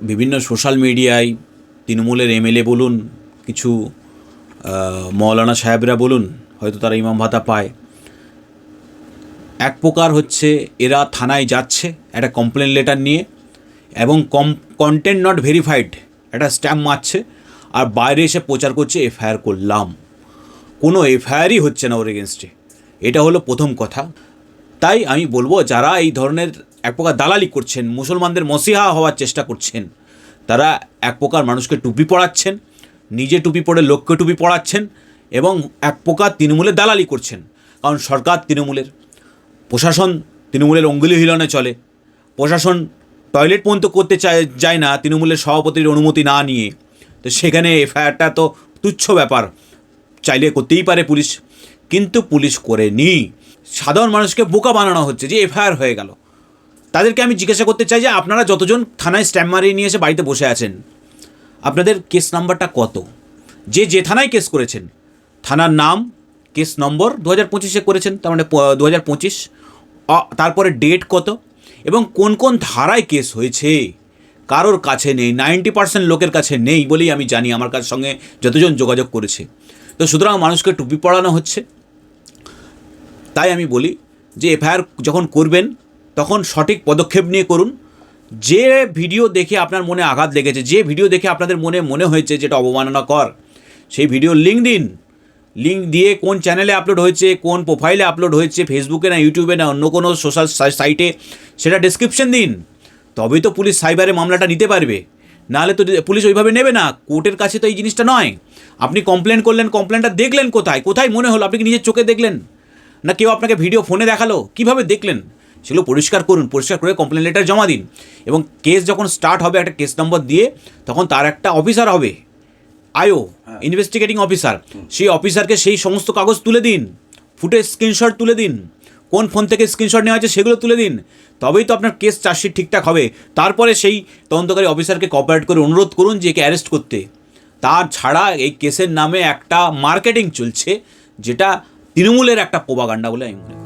বিভিন্ন সোশ্যাল মিডিয়ায় তৃণমূলের এমএলএ বলুন, কিছু মৌলানা সাহেবরা বলুন, হয়তো তারা ইমাম ভাতা পায়, এক প্রকার হচ্ছে এরা থানায় যাচ্ছে একটা কমপ্লেন লেটার নিয়ে এবং কন্টেন্ট নট ভেরিফাইড একটা স্ট্যাম্প মারছে, আর বাইরে এসে প্রচার করছে এফআইআর করলাম। কোনো এফআইআরই হচ্ছে না ওর এগেনস্টে। এটা হলো প্রথম কথা। তাই আমি বলবো, যারা এই ধরনের এক প্রকার দালালি করছেন, মুসলমানদের মসিহা হওয়ার চেষ্টা করছেন, তারা এক প্রকার মানুষকে টুপি পড়াচ্ছেন, নিজে টুপি পরে লোককে টুপি পড়াচ্ছেন এবং এক প্রকার তৃণমূলের দালালি করছেন। কারণ সরকার তৃণমূলের, প্রশাসন তৃণমূলের অঙ্গুলি হিলনে চলে, প্রশাসন টয়লেট পর্যন্ত করতে যায় না তৃণমূলের সভাপতির অনুমতি না নিয়ে। তো সেখানে এফআইআরটা তো তুচ্ছ ব্যাপার, চাইলে করতেই পারে পুলিশ, কিন্তু পুলিশ করেনি। সাধারণ মানুষকে বোকা বানানো হচ্ছে যে এফআইআর হয়ে গেল। তাদেরকে আমি জিজ্ঞাসা করতে চাই যে আপনারা যতজন থানায় স্ট্যাম্প মারিয়ে নিয়ে এসে বাড়িতে বসে আছেন, আপনাদের কেস নাম্বারটা কত? যে থানায় কেস করেছেন, থানার নাম, কেস নম্বর 2025-এ করেছেন, তার মানে 2025, তারপরে ডেট কত এবং কোন কোন ধারায় কেস হয়েছে কারোর কাছে নেই। 90% লোকের কাছে নেই বলেই আমি জানি, আমার কাছে সঙ্গে যতজন যোগাযোগ করেছে। তো সুতরাং মানুষকে টুপি পড়ানো হচ্ছে। তাই আমি বলি যে এফআইআর যখন করবেন তখন সঠিক পদক্ষেপ নিয়ে করুন। যে ভিডিও দেখে আপনার মনে আঘাত লেগেছে, যে ভিডিও দেখে আপনাদের মনে হয়েছে যেটা অবমাননাকর, সেই ভিডিওর লিঙ্ক দিন। লিঙ্ক দিয়ে কোন চ্যানেলে আপলোড হয়েছে, কোন প্রোফাইলে আপলোড হয়েছে, ফেসবুকে না ইউটিউবে না অন্য কোনো সোশ্যাল সাইটে, সেটা ডেসক্রিপশন দিন। তবেই তো পুলিশ সাইবারে মামলাটা নিতে পারবে, নাহলে তো পুলিশ ওইভাবে নেবে না। কোর্টের কাছে তো এই জিনিসটা নয়। আপনি কমপ্লেন করলেন, কমপ্লেনটা দেখলেন কোথায়, কোথায় মনে হলো? আপনি কি নিজের চোখে দেখলেন, না কেউ আপনাকে ভিডিও ফোনে দেখালো? কিভাবে দেখলেন? সেগুলো পরিষ্কার করুন, পরিষ্কার করে কমপ্লেন লেটার জমা দিন। এবং কেস যখন স্টার্ট হবে, একটা কেস নম্বর দিয়ে, তখন তার একটা অফিসার হবে, আইও, ইনভেস্টিগেটিং অফিসার, সেই অফিসারকে সেই সমস্ত কাগজ তুলে দিন, ফুটেজ স্ক্রিনশট তুলে দিন, কোন ফোন থেকে স্ক্রিনশট নেওয়া হয়েছে সেগুলো তুলে দিন। তবেই তো আপনার কেস চার্জশিট ঠিকঠাক হবে। তারপরে সেই তদন্তকারী অফিসারকে কোঅপারেট করে অনুরোধ করুন যে একে অ্যারেস্ট করতে। তার ছাড়া এই কেসের নামে একটা মার্কেটিং চলছে, যেটা তৃণমূলের একটা প্রোপাগান্ডা বলে আমি মনে করি।